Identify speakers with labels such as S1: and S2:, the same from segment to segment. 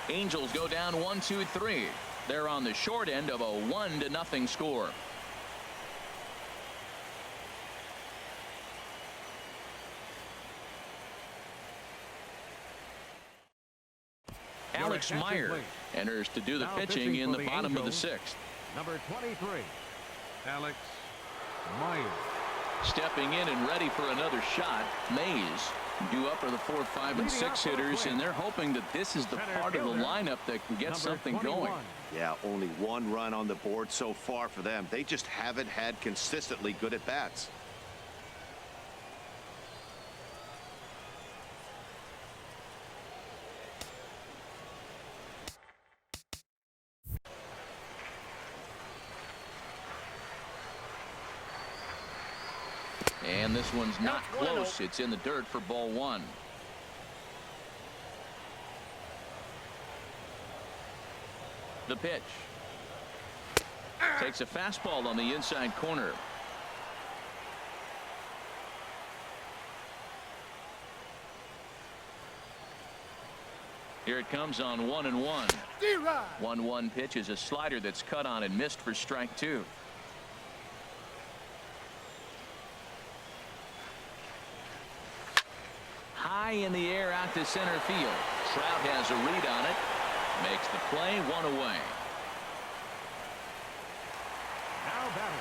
S1: Angels go down 1-2-3. They're on the short end of a 1-0 score. Alex Meyer enters to do the pitching in the bottom of the 6th.
S2: Number 23, Alex Meyer.
S1: Stepping in and ready for another shot, Mays. Due up are the 4, 5, and 6 hitters, and they're hoping that this is the part of the lineup that can get something going.
S3: Yeah, only 1 run on the board so far for them. They just haven't had consistently good at-bats.
S1: And this one's not close. It's in the dirt for ball 1. The pitch. Takes a fastball on the inside corner. Here it comes on 1-1. 1-1 pitch is a slider that's cut on and missed for strike 2. High in the air out to center field. Trout has a read on it. Makes the play, 1 away.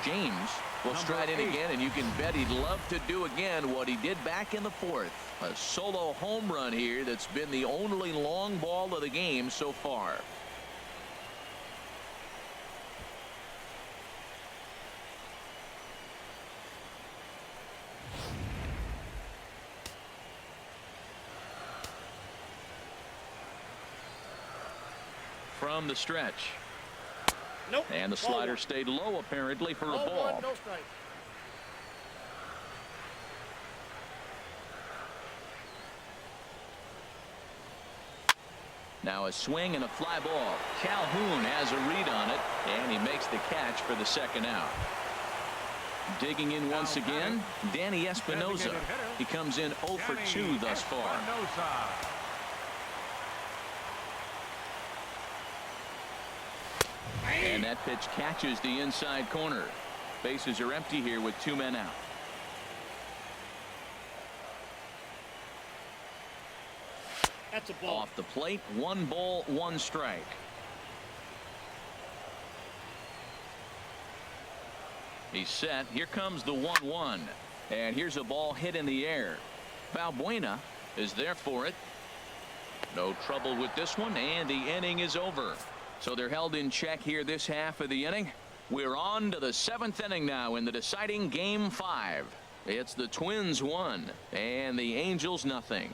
S1: James will stride in again, and you can bet he'd love to do again what he did back in the 4th. A solo home run here that's been the only long ball of the game so far. From the stretch.
S4: Nope.
S1: And the slider stayed low apparently for a ball.
S4: No strike.
S1: Now a swing and a fly ball. Calhoun has a read on it, and he makes the catch for the 2nd out. Digging in once again, Danny Espinoza. He comes in 0 for 2 thus far. And that pitch catches the inside corner. Bases are empty here with 2 men out.
S4: That's a ball.
S1: Off the plate, 1 ball, 1 strike. He's set. Here comes the 1-1. And here's a ball hit in the air. Valbuena is there for it. No trouble with this one, and the inning is over. So they're held in check here this half of the inning. We're on to the 7th inning now in the deciding game 5. It's the Twins 1 and the Angels nothing.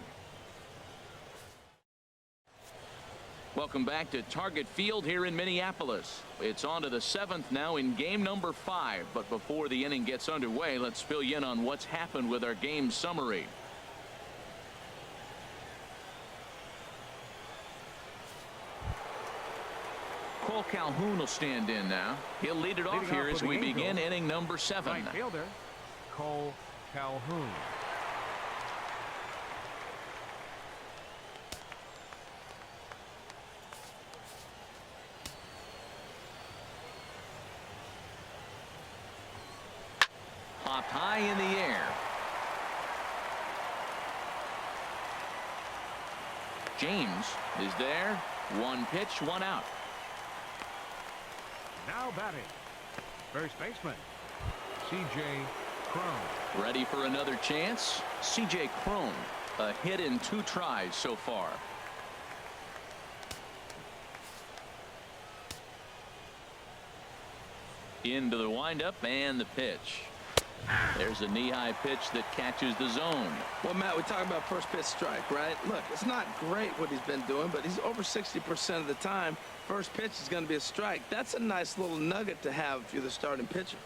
S1: Welcome back to Target Field here in Minneapolis. It's on to the 7th now in game number 5. But before the inning gets underway, let's fill you in on what's happened with our game summary. Cole Calhoun will stand in now. He'll lead it off here as we begin inning number 7.
S2: Right fielder, Cole Calhoun.
S1: Popped high in the air. James is there. 1 pitch, 1 out.
S2: Now batting, first baseman, C.J. Cron.
S1: Ready for another chance. C.J. Cron, a hit in 2 tries so far. Into the windup and the pitch. There's a knee-high pitch that catches the zone.
S5: Well, Matt, we talk about first pitch strike, right? Look, it's not great what he's been doing, but he's over 60% of the time. First pitch is going to be a strike. That's a nice little nugget to have if you're the starting pitcher.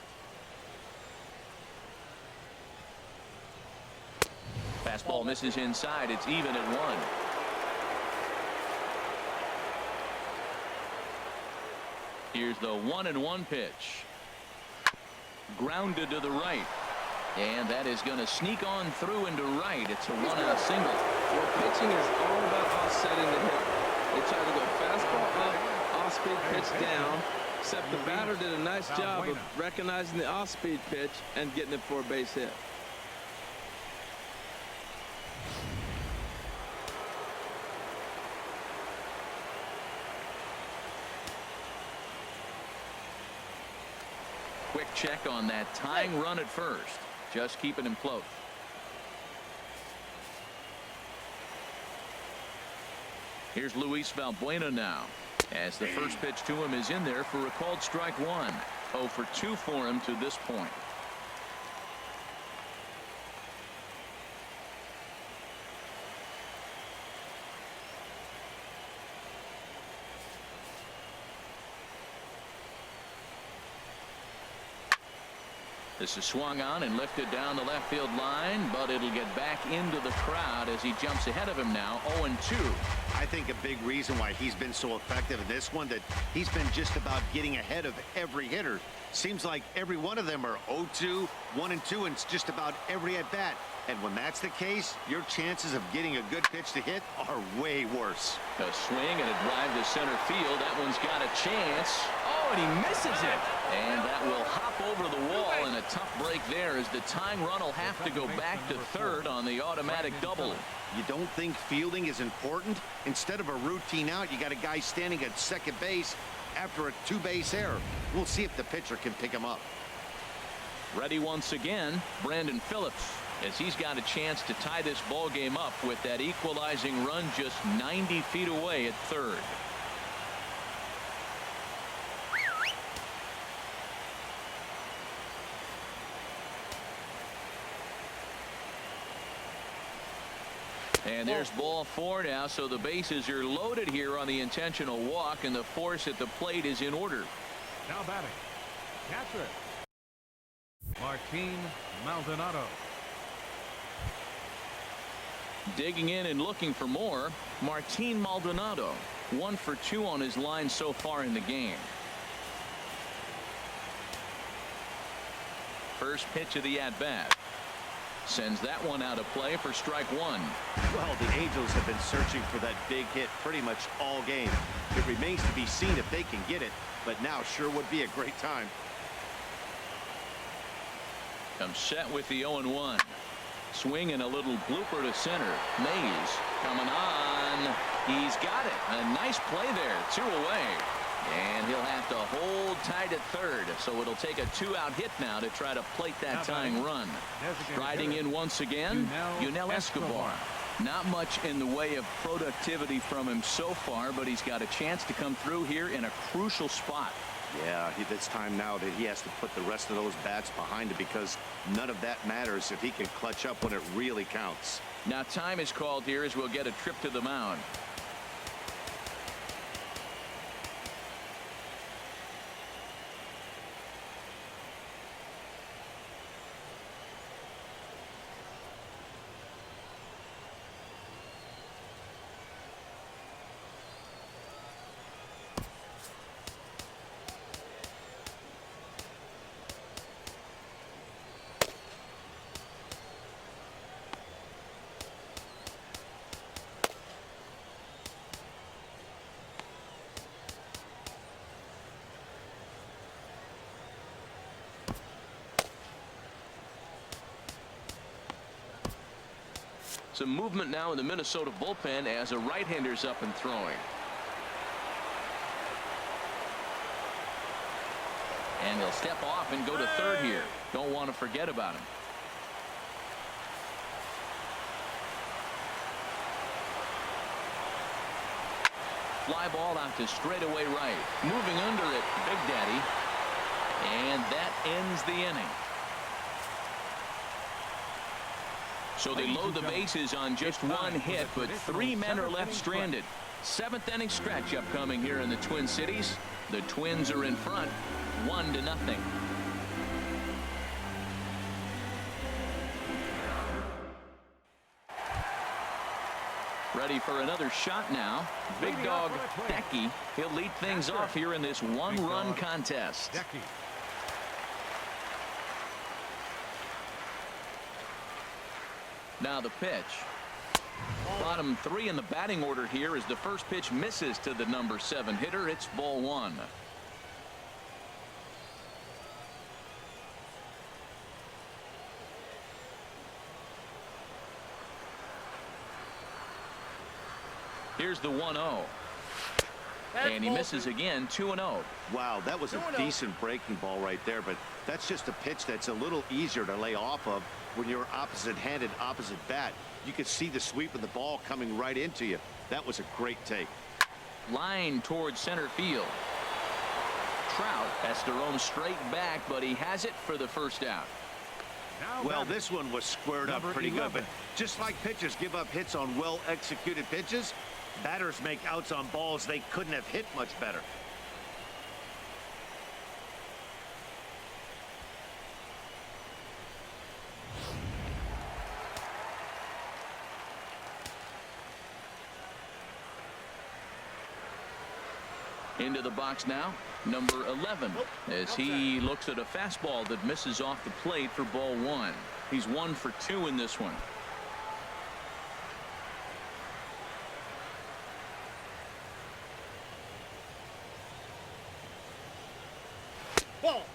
S1: Fastball misses inside. It's even at 1. Here's the 1-1 pitch. Grounded to the right. And that is going to sneak on through into right. It's a 1-out single.
S5: Well, pitching is all about offsetting the hit. They try to go fast. pitch down, except the batter did a nice job of recognizing the off-speed pitch and getting it for a base hit.
S1: Quick check on that tying run at first. Just keeping him close. Here's Luis Valbuena now, as the first pitch to him is in there for a called strike one. 0 for 2 for him to this point. This is swung on and lifted down the left field line, but it'll get back into the crowd as he jumps ahead of him now. 0-2.
S3: I think a big reason why he's been so effective in this one, that he's been just about getting ahead of every hitter. Seems like every one of them are 0-2, 1-2, and it's just about every at bat. And when that's the case, your chances of getting a good pitch to hit are way worse.
S1: A swing and a drive to center field. That one's got a chance. Oh, and he misses it. And that will hop over the wall, and a tough break there as the tying run will have to go back to third on the automatic double.
S3: You don't think fielding is important? Instead of a routine out, you got a guy standing at second base after a two-base error. We'll see if the pitcher can pick him up.
S1: Ready once again, Brandon Phillips, as he's got a chance to tie this ball game up with that equalizing run just 90 feet away at third. And there's ball 4 now, so the bases are loaded here on the intentional walk, and the force at the plate is in order.
S2: Now batting, catcher, Martin Maldonado.
S1: Digging in and looking for more, Martin Maldonado. 1 for 2 on his line so far in the game. First pitch of the at-bat. Sends that one out of play for strike one.
S3: Well, the Angels have been searching for that big hit pretty much all game. It remains to be seen if they can get it, but now sure would be a great time.
S1: Comes set with the 0-1. Swing and a little blooper to center. Mays coming on. He's got it. A nice play there. 2 away. And he'll have to hold tight at third. So it'll take a 2-out hit now to try to plate that tying run. Striding in once again, Yunel Escobar. Not much in the way of productivity from him so far, but he's got a chance to come through here in a crucial spot.
S3: Yeah, it's time now that he has to put the rest of those bats behind him, because none of that matters if he can clutch up when it really counts.
S1: Now time is called here as we'll get a trip to the mound. Some movement now in the Minnesota bullpen as a right-hander's up and throwing. And he'll step off and go to third here. Don't want to forget about him. Fly ball out to straightaway right. Moving under it, Big Daddy. And that ends the inning. So they load the bases on just one hit, but 3 men are left stranded. 7th inning stretch upcoming here in the Twin Cities. The Twins are in front, 1-0. Ready for another shot now. Big dog Decky. He'll lead things off here in this one-run contest.
S2: Decky.
S1: Now the pitch. Bottom 3 in the batting order here as the first pitch misses to the number 7 hitter. It's ball 1. Here's the 1-0. And he misses again, 2-0.
S3: Wow, that was a decent breaking ball right there, but that's just a pitch that's a little easier to lay off of when you're opposite-handed, opposite bat. You could see the sweep of the ball coming right into you. That was a great take.
S1: Line towards center field. Trout has to roam straight back, but he has it for the first out.
S3: Well, this one was squared up pretty good, but just like pitchers give up hits on well-executed pitches, batters make outs on balls they couldn't have hit much better.
S1: Into the box now, number 11, as he looks at a fastball that misses off the plate for ball 1. He's 1 for 2 in this one.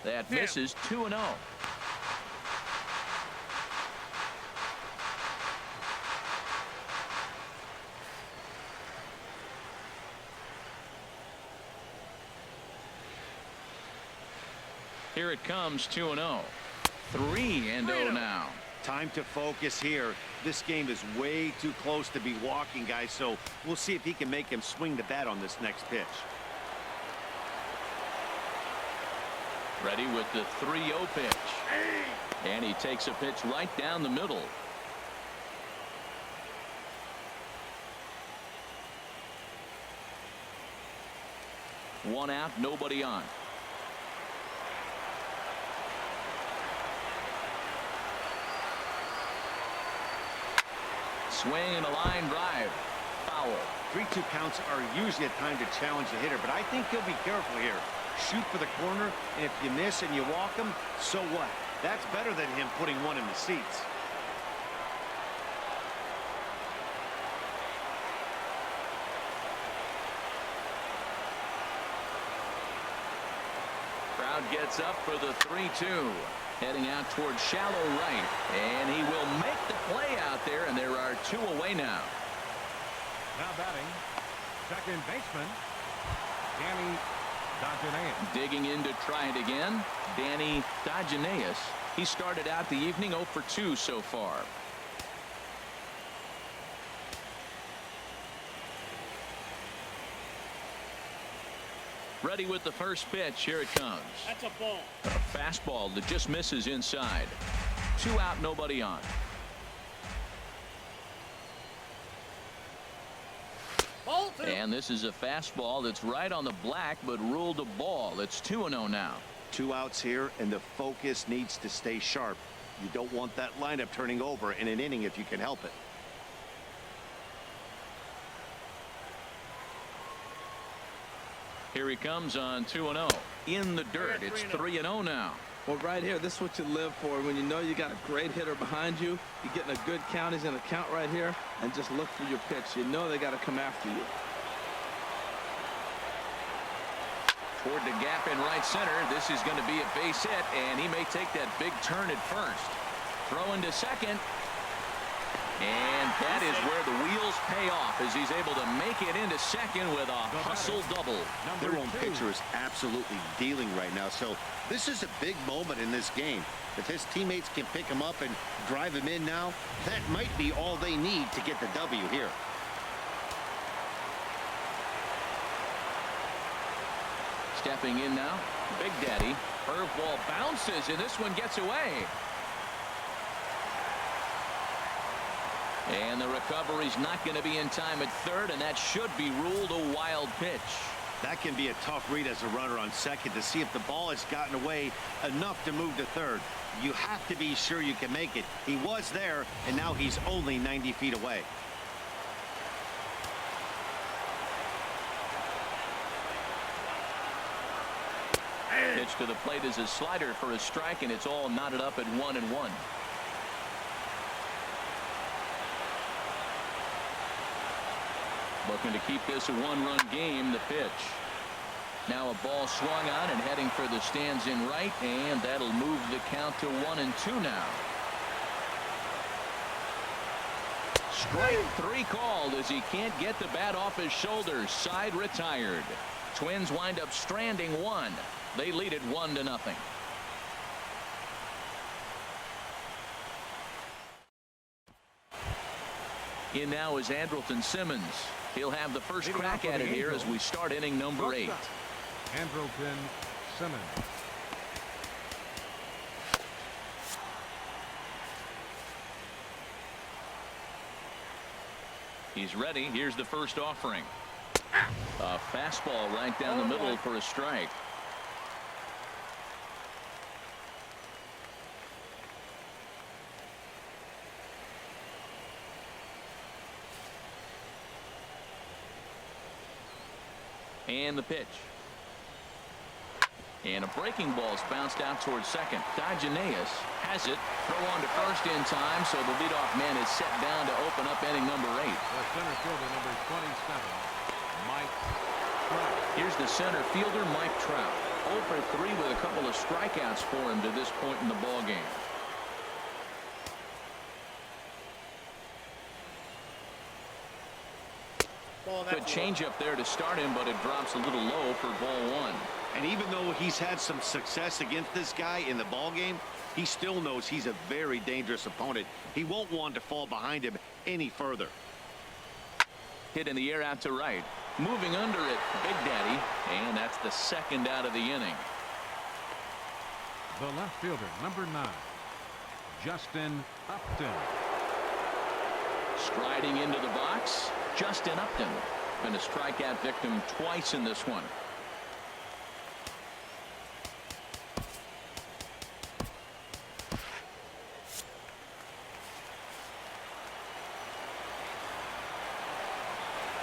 S1: That misses, 2-0. Here it comes, 2-0. 3-0 now.
S3: Time to focus here. This game is way too close to be walking, guys, so we'll see if he can make him swing the bat on this next pitch.
S1: Ready with the 3-0 pitch. And he takes a pitch right down the middle. One out, nobody on. Swing and a line drive. Foul.
S3: 3-2 counts are usually a time to challenge the hitter, but I think he'll be careful here. Shoot for the corner, and if you miss and you walk him, so what? That's better than him putting one in the seats.
S1: Crowd gets up for the 3-2. Heading out towards shallow right, and he will make the play out there, and there are 2 away now.
S2: Now batting, second baseman, Danny Dodgenaeus.
S1: Digging in to try it again, Danny Dodgenaeus. He started out the evening 0 for 2 so far. Ready with the first pitch. Here it comes.
S4: That's a ball.
S1: A fastball that just misses inside. 2 out, nobody on.
S4: Ball 2.
S1: And this is a fastball that's right on the black, but ruled a ball. It's 2-0 now.
S3: 2 outs here, and the focus needs to stay sharp. You don't want that lineup turning over in an inning if you can help it.
S1: Here he comes on 2-0. In the dirt. It's 3-0 now.
S5: Well, right here, this is what you live for. When you know you got a great hitter behind you, you're getting a good count. He's going to count right here, and just look for your pitch. You know they got to come after you.
S1: Toward the gap in right center. This is going to be a base hit, and he may take that big turn at first. Throw into second. And that is where the wheels pay off as he's able to make it into second with a hustle double.
S3: Their own pitcher is absolutely dealing right now, so this is a big moment in this game. If his teammates can pick him up and drive him in now, that might be all they need to get the W here.
S1: Stepping in now, Big Daddy. Curveball bounces, and this one gets away. And the recovery's not going to be in time at third, and that should be ruled a wild pitch.
S3: That can be a tough read as a runner on second to see if the ball has gotten away enough to move to third. You have to be sure you can make it. He was there, and now he's only 90 feet away.
S1: Pitch to the plate is a slider for a strike, and it's all knotted up at 1-1. Looking to keep this a 1-run game. The pitch. Now a ball swung on and heading for the stands in right, and that'll move the count to 1-2 now. Strike 3 called as he can't get the bat off his shoulders. Side retired. Twins wind up stranding 1. They lead it 1-0. In now is Andrelton Simmons. He'll have the first crack at it here as we start inning number 8.
S2: Andrelton Simmons.
S1: He's ready. Here's the first offering. A fastball right down the middle for a strike. And the pitch. And a breaking ball's bounced out towards second. Dodgenaeus has it. Throw on to first in time, so the leadoff man is set down to open up inning number 8.
S2: The center fielder, number 27, Mike Trout.
S1: Here's the center fielder, Mike Trout. 0 for 3 with a couple of strikeouts for him to this point in the ballgame. Good changeup there to start him, but it drops a little low for ball 1.
S3: And even though he's had some success against this guy in the ball game, he still knows he's a very dangerous opponent. He won't want to fall behind him any further.
S1: Hit in the air out to right. Moving under it, Big Daddy, and that's the second out of the inning.
S2: The left fielder, number 9, Justin Upton.
S1: Striding into the box, Justin Upton. Been a strikeout victim twice in this one.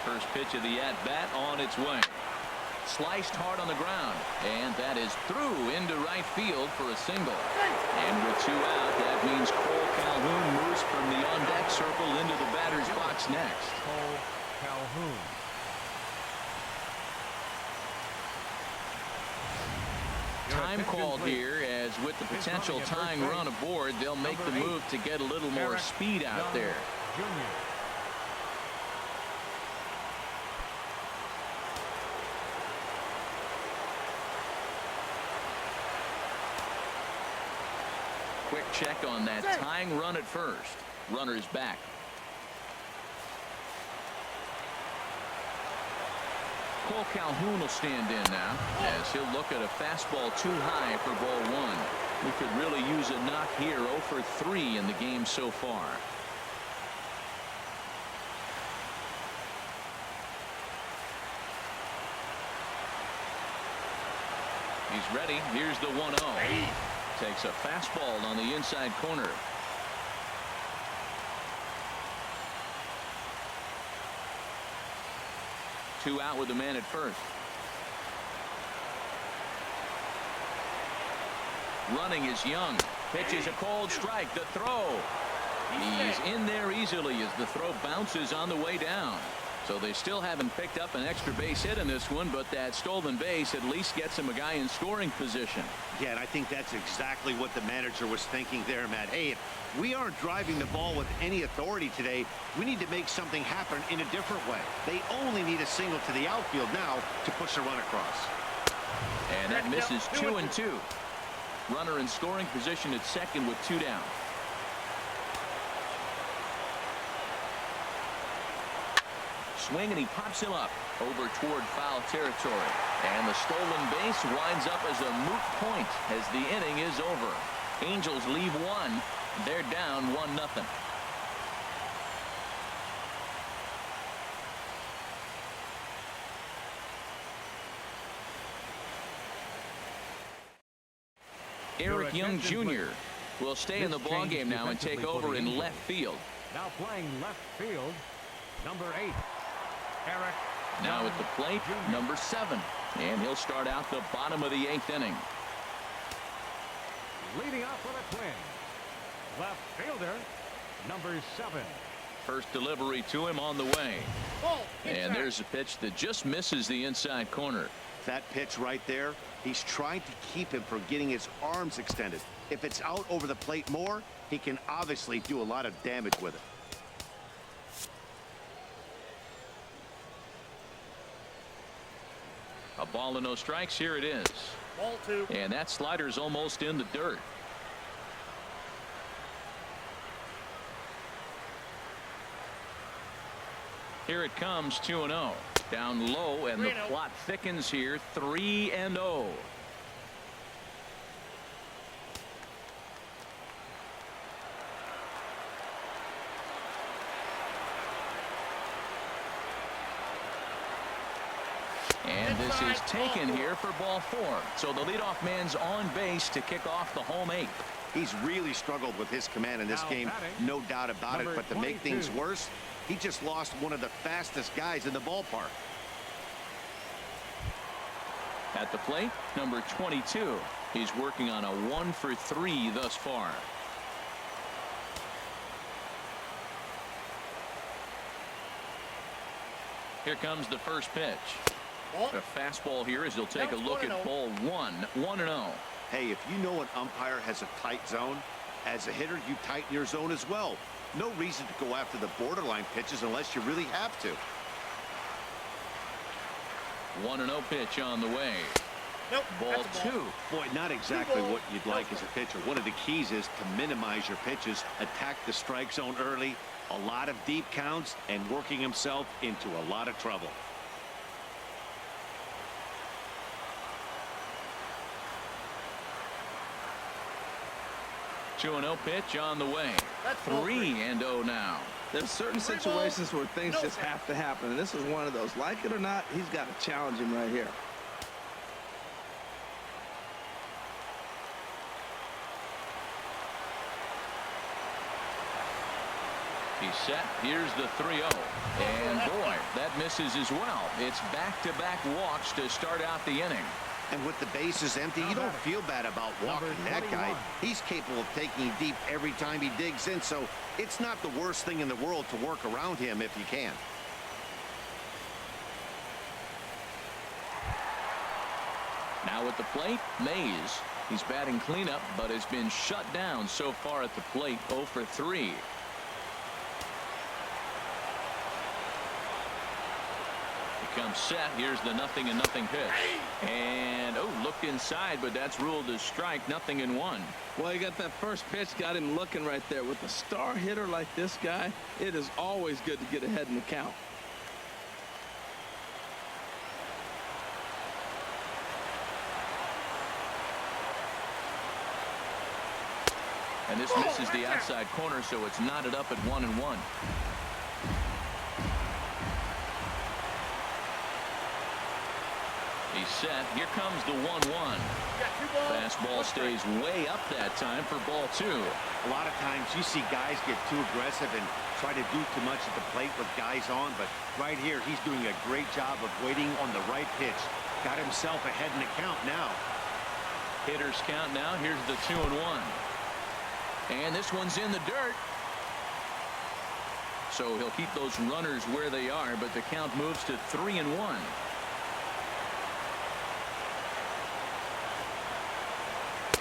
S1: First pitch of the at-bat on its way. Sliced hard on the ground, and that is through into right field for a single. And with 2 out, that means Cole Calhoun moves from the on-deck circle into the batter's box next.
S2: Cole Calhoun.
S1: Time called here, as with the potential tying run aboard, they'll make the move to get a little more speed out there.
S2: Jr.
S1: Quick check on that tying run at first. Runner's back. Cole Calhoun will stand in now as he'll look at a fastball too high for ball 1. We could really use a knock here. 0 for 3 in the game so far. He's ready. Here's the 1-0. Takes a fastball on the inside corner. Two out with the man at first. Running is Young. Pitches a cold strike. The throw. He's in there easily as the throw bounces on the way down. So they still haven't picked up an extra base hit in this one, but that stolen base at least gets him a guy in scoring position.
S3: Yeah, and I think that's exactly what the manager was thinking there, Matt. Hey, if we aren't driving the ball with any authority today, we need to make something happen in a different way. They only need a single to the outfield now to push a run across.
S1: And that misses 2-2. Runner in scoring position at second with 2 down. Swing, and he pops him up over toward foul territory. And the stolen base winds up as a moot point as the inning is over. Angels leave 1. They're down 1-0. Eric Young Jr. will stay in the ballgame now and take over in left field.
S2: Now playing left field, number 8, Eric.
S1: Now at the plate, number 7. And he'll start out the bottom of the 8th inning.
S2: Leading off for the Twins, left fielder, number 7.
S1: First delivery to him on the way. And there's a pitch that just misses the inside corner.
S3: That pitch right there, he's trying to keep him from getting his arms extended. If it's out over the plate more, he can obviously do a lot of damage with it.
S1: A ball and no strikes. Here it is.
S4: Ball 2.
S1: And that slider's almost in the dirt. Here it comes, 2-0. Down low, and the
S4: 3-0.
S1: plot thickens here, 3-0. And this is taken here for ball 4. So the leadoff man's on base to kick off the home 8th.
S3: He's really struggled with his command in this
S2: Now
S3: game,
S2: batting,
S3: no doubt about it.
S2: number
S3: But to make
S2: 22.
S3: things worse, he just lost one of the fastest guys in the ballpark.
S1: At the plate, number 22. He's working on a 1-for-3 thus far. Here comes the first pitch.
S4: Ball.
S1: A fastball here as he'll take a
S4: Now it's
S1: look at
S4: 1-0.
S1: ball 1. 1-0.
S3: Hey, if you know an umpire has a tight zone, as a hitter, you tighten your zone as well. No reason to go after the borderline pitches unless you really have to.
S1: 1-0 pitch on the way.
S4: Nope.
S1: Ball
S4: That's a
S1: 2.
S3: Boy, not exactly
S4: balls,
S3: what you'd
S4: no
S3: like as a pitcher. One of the keys is to minimize your pitches, attack the strike zone early, a lot of deep counts, and working himself into a lot of trouble.
S1: Two 2-0 pitch on the way.
S4: That's ball
S1: 3-0 now.
S5: There's certain
S4: Three balls,
S5: situations where things
S4: no
S5: just
S4: strike.
S5: have to happen, and this is one of those. Like it or not, he's got to challenge him right here.
S1: He's set. Here's the 3-0. And boy, that misses as well. It's back-to-back walks to start out the inning.
S3: And with the bases empty, you don't feel bad about walking that guy.
S2: 21.
S3: He's capable of taking deep every time he digs in, so it's not the worst thing in the world to work around him if you can.
S1: Now at the plate, Mays. He's batting cleanup, but has been shut down so far at the plate. 0 for 3. Comes set. Here's the 0-0 pitch. And looked inside, but that's ruled as strike. 0-1.
S5: Well, you got that first pitch, got him looking right there. With a star hitter like this guy, it is always good to get ahead in the count.
S1: And this misses the outside corner, so it's knotted up at 1-1. He's set. Here comes the 1-1. Fastball stays way up that time for ball 2.
S3: A lot of times you see guys get too aggressive and try to do too much at the plate with guys on, but right here he's doing a great job of waiting on the right pitch. Got himself ahead in the count now.
S1: Hitters count now. Here's the 2-1. And this one's in the dirt. So he'll keep those runners where they are, but the count moves to 3-1.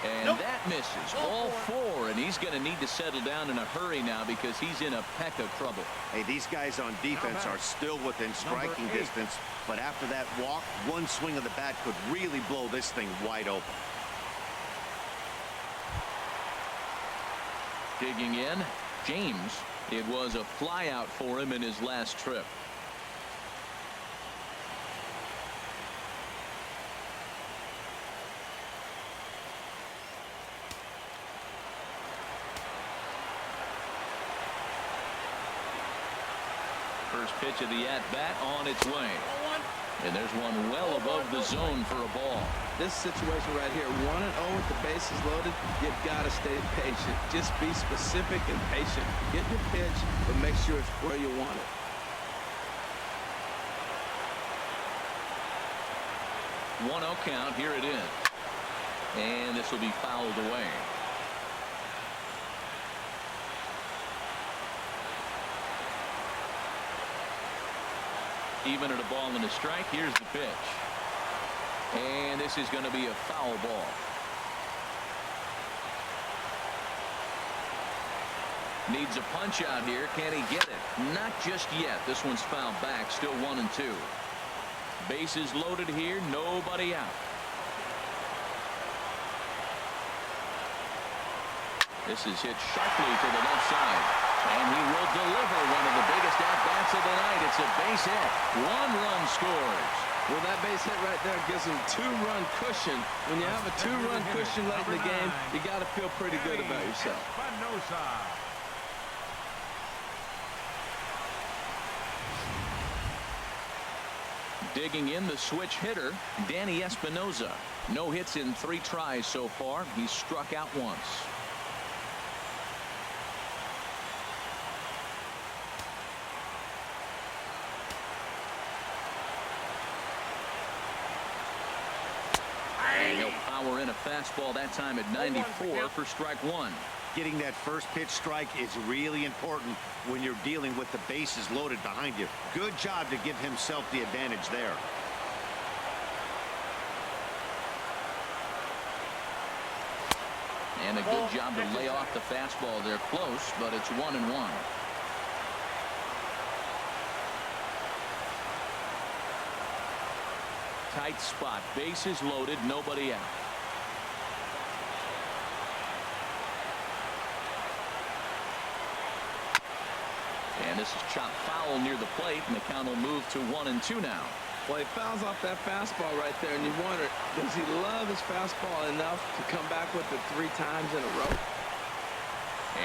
S1: And that misses. Ball 4, and he's going to need to settle down in a hurry now because he's in a peck of trouble.
S3: Hey, these guys on defense are still within striking
S2: Number 8.
S3: distance, but after that walk, one swing of the bat could really blow this thing wide open.
S1: Digging in, James. It was a fly out for him in his last trip. First pitch of the at-bat on its way. And there's one well above the zone for a ball.
S5: This situation right here, 1-0 with the bases loaded, you've got to stay patient. Just be specific and patient. Get your pitch, but make sure it's where you want it.
S1: One 1-0 count. Here it is. And this will be fouled away. Even at a ball and a strike. Here's the pitch. And this is going to be a foul ball. Needs a punch out here. Can he get it? Not just yet. This one's fouled back. Still 1-2. Bases loaded here, nobody out. This is hit sharply to the left side. And he will deliver one of the biggest at-bats of the night. It's a base hit. 1 run scores.
S5: Well, that base hit right there gives him 2-run cushion. When you have a 2-run cushion late in the game, you got to feel pretty good about yourself.
S1: Digging in, the switch hitter, Danny Espinosa. No hits in 3 tries so far. He's struck out once. And he'll power in a fastball that time at 94 for strike 1.
S3: Getting that first pitch strike is really important when you're dealing with the bases loaded behind you. Good job to give himself the advantage there.
S1: And a good job to lay off the fastball. They're close, but it's 1-1. Tight spot, bases loaded, nobody out. And this is chopped foul near the plate, and the count will move to 1-2 now.
S5: Well, he fouls off that fastball right there, and you wonder, does he love his fastball enough to come back with it 3 times in a row?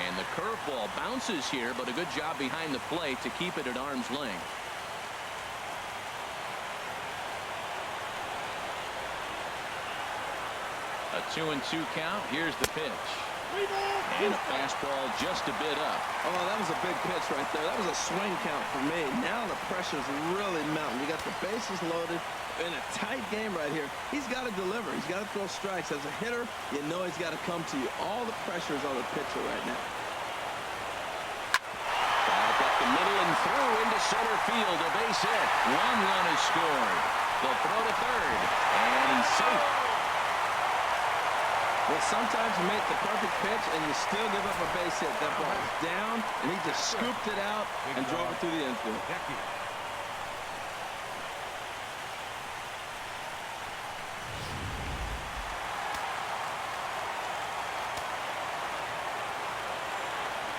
S1: And the curveball bounces here, but a good job behind the plate to keep it at arm's length. A 2-2 count. Here's the pitch. And a fastball just a bit up.
S5: Oh, that was a big pitch right there. That was a swing count for me. Now the pressure's really mounting. You got the bases loaded in a tight game right here. He's got to deliver. He's got to throw strikes. As a hitter, you know he's got to come to you. All the pressure is on the pitcher right now.
S1: Back up the middle and through into center field. A base hit. 1 run is scored. They'll throw to third. And he's safe.
S5: Well, sometimes you make the perfect pitch and you still give up a base hit. That ball is down, and he just scooped it out and drove it through the infield.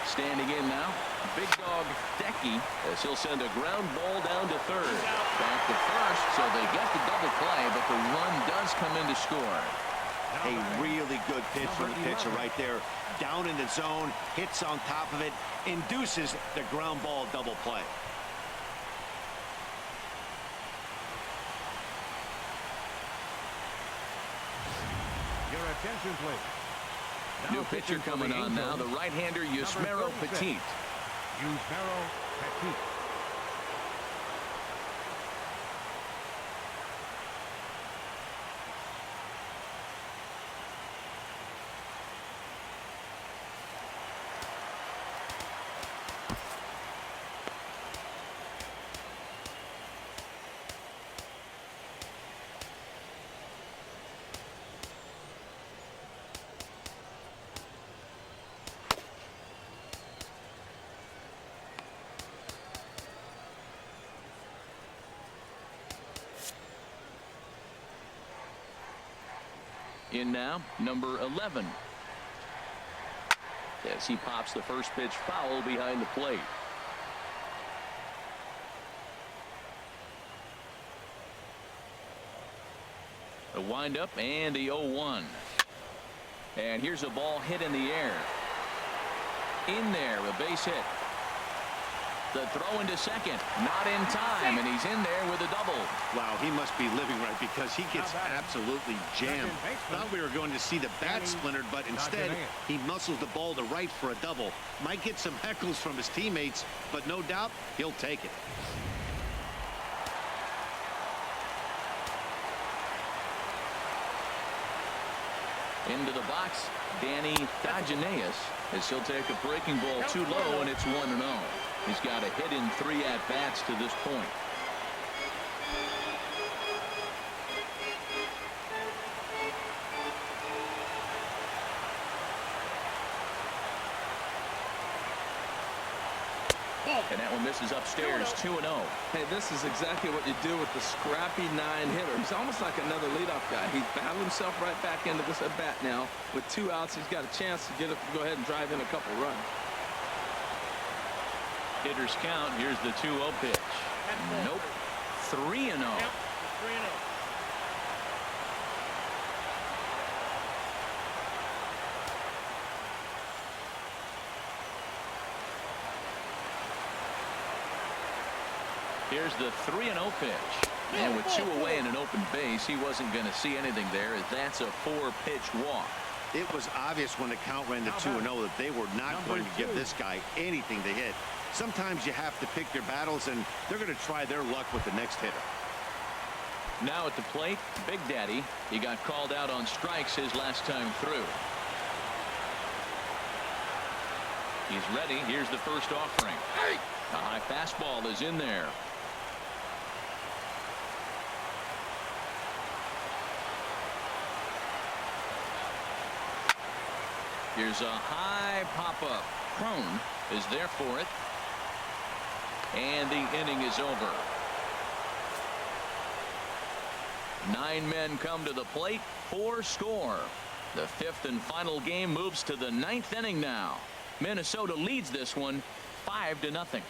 S1: Standing in now, big dog Decky, as he'll send a ground ball down to third. Back to first, so they get the double play, but the run does come in to score.
S3: A really good pitch from the pitcher right there. Down in the zone, hits on top of it, induces the ground ball double play.
S2: Your attention, please.
S1: New pitcher coming on now, the right-hander Yusmeiro Petit.
S2: Yusmeiro Petit.
S1: In now, number 11. As he pops the first pitch foul behind the plate. A windup and the 0-1. And here's a ball hit in the air. In there, a base hit. The throw into second, not in time, and he's in there with a double.
S3: Wow, he must be living right because he gets absolutely jammed. Thought we were going to see the bat splintered, but instead he muscles the ball to right for a double. Might get some heckles from his teammates, but no doubt he'll take it.
S1: Into the box, Danny Dagenaeus, as he'll take a breaking ball too low, and it's 1-0. He's got a hit in 3 at-bats to this point. And that one misses upstairs, 2-0.
S5: Hey, this is exactly what you do with the scrappy 9-hitter. He's almost like another leadoff guy. He's battled himself right back into this at-bat now. With 2 outs, he's got a chance to go ahead and drive in a couple runs.
S1: Hitters count. Here's the 2-0 pitch. Nope. 3-0.
S4: Count for 3-0.
S1: Here's the 3-0 pitch. And with 2 away and an open base, he wasn't going to see anything there, as that's a 4-pitch walk.
S3: It was obvious when the count ran to 2-0 that they were not going to give this guy anything to hit. Sometimes you have to pick your battles, and they're going to try their luck with the next hitter.
S1: Now at the plate, Big Daddy. He got called out on strikes his last time through. He's ready. Here's the first offering. A high fastball is in there. Here's a high pop-up. Crone is there for it. And the inning is over. 9 men come to the plate, 4 score. The 5th and final game moves to the 9th inning now. Minnesota leads this one 5-0.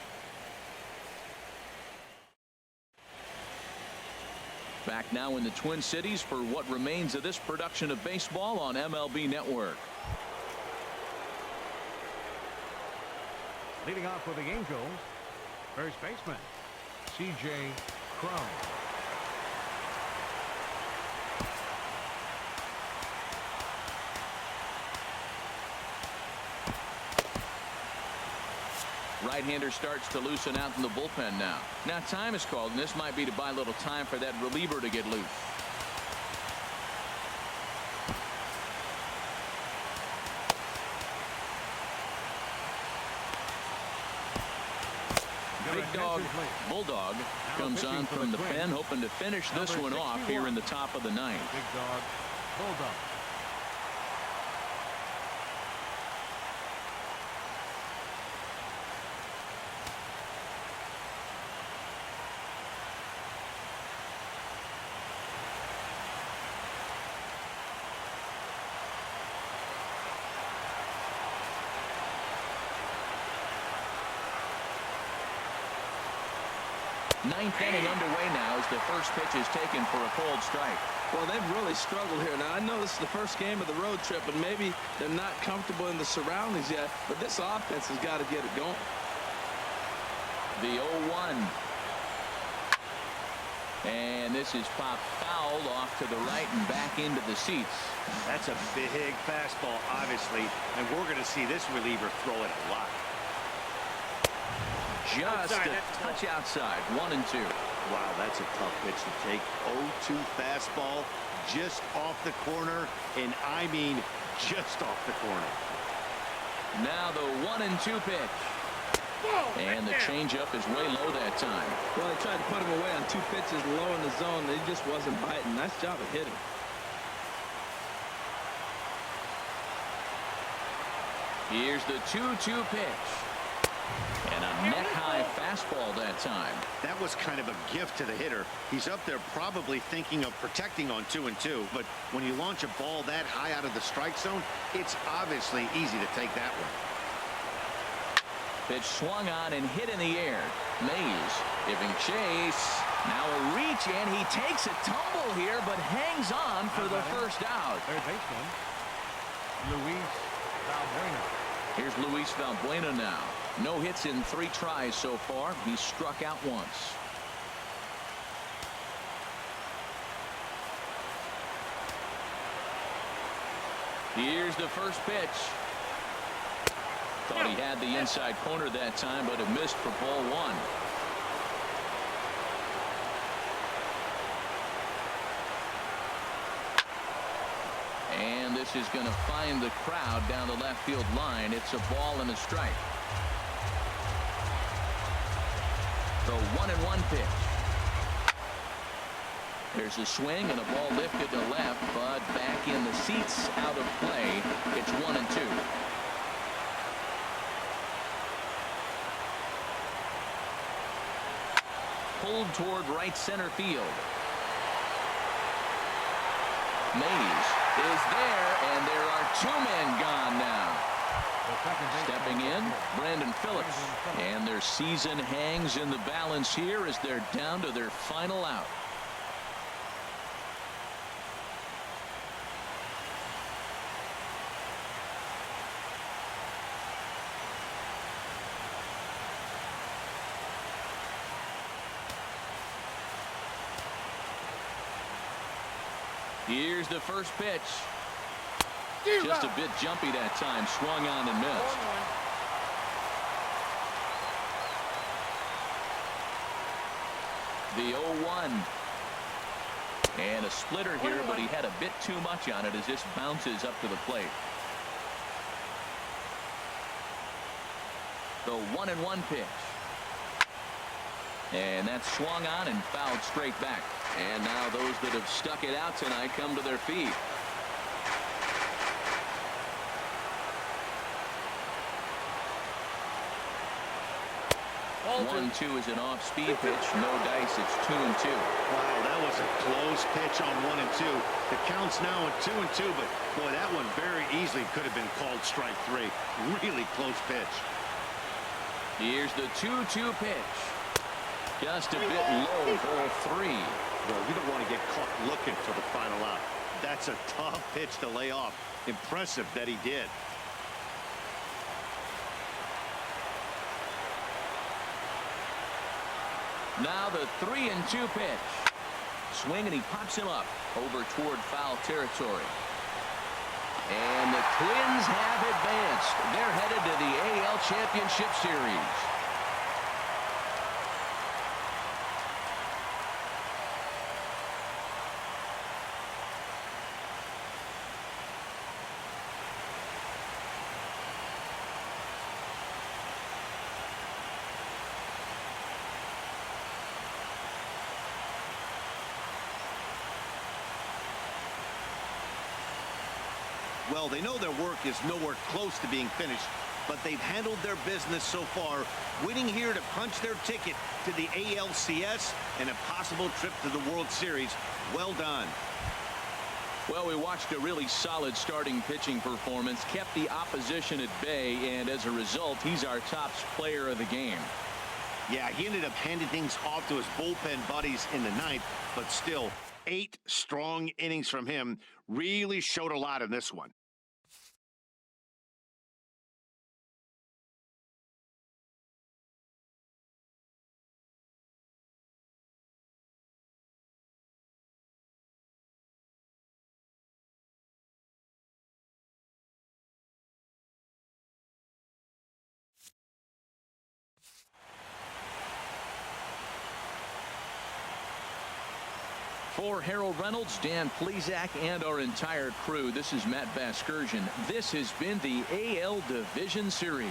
S1: Back now in the Twin Cities for what remains of this production of baseball on MLB Network.
S2: Leading off for the Angels, first baseman, C.J. Crum.
S1: Right-hander starts to loosen out in the bullpen now. Now time is called, and this might be to buy a little time for that reliever to get loose. Big Dog Bulldog comes on from the pen, hoping to finish this one off here in the top of the 9th.
S2: Big Dog Bulldog.
S1: Ninth inning underway now as the first pitch is taken for a cold strike.
S5: Well, they've really struggled here. Now, I know this is the first game of the road trip, and maybe they're not comfortable in the surroundings yet, but this offense has got to get it going.
S1: The 0-1. And this is popped foul off to the right and back into the seats.
S3: That's a big fastball, obviously, and we're going to see this reliever throw it a lot.
S1: Just a touch outside. 1-2.
S3: Wow, that's a tough pitch to take. 0-2 fastball just off the corner, and I mean just off the corner.
S1: Now the 1-2 pitch. And the changeup is way low that time.
S5: Well, they tried to put him away on 2 pitches low in the zone. He just wasn't biting. Nice job of hitting.
S1: Here's the 2-2 pitch. And a neck-high fastball that time.
S3: That was kind of a gift to the hitter. He's up there probably thinking of protecting on 2-2, but when you launch a ball that high out of the strike zone, it's obviously easy to take that one.
S1: Pitch swung on and hit in the air. Mays giving chase. Now a reach, and he takes a tumble here, but hangs on for the first out.
S2: Third baseman, Luis Valbuena.
S1: Here's Luis Valbuena now. No hits in 3 tries so far. He's struck out once. Here's the first pitch. Thought he had the inside corner that time, but it missed for ball 1. And this is going to find the crowd down the left field line. It's a ball and a strike. The 1-1 pitch. There's a swing and a ball lifted to left, but back in the seats, out of play. It's 1-2. pulled toward right center field. Mays is there, and there are 2 men gone now. Stepping in, Brandon Phillips. And their season hangs in the balance here as they're down to their final out. Here's the first pitch. Just a bit jumpy that time. Swung on and missed. The 0-1. And a splitter here, but he had a bit too much on it as this bounces up to the plate. The 1-1 pitch. And that's swung on and fouled straight back. And now those that have stuck it out tonight come to their feet. 1-2 is an off-speed pitch. No dice. It's 2-2.
S3: Wow, that was a close pitch on 1-2. The count's now at 2-2, but boy, that one very easily could have been called strike 3. Really close pitch.
S1: Here's the 2-2 pitch. Just a bit low, ball 3.
S3: Well, you don't want to get caught looking for the final out. That's a tough pitch to lay off. Impressive that he did.
S1: Now the 3-2 pitch. Swing, and he pops him up over toward foul territory. And the Twins have advanced. They're headed to the AL Championship Series.
S3: Well, they know their work is nowhere close to being finished, but they've handled their business so far, winning here to punch their ticket to the ALCS and a possible trip to the World Series. Well done.
S1: Well, we watched a really solid starting pitching performance, kept the opposition at bay, and as a result, he's our top player of the game.
S3: Yeah, he ended up handing things off to his bullpen buddies in the ninth, but still, 8 strong innings from him really showed a lot in this one.
S1: For Harold Reynolds, Dan Plesac, and our entire crew, this is Matt Vasgersian. This has been the AL Division Series.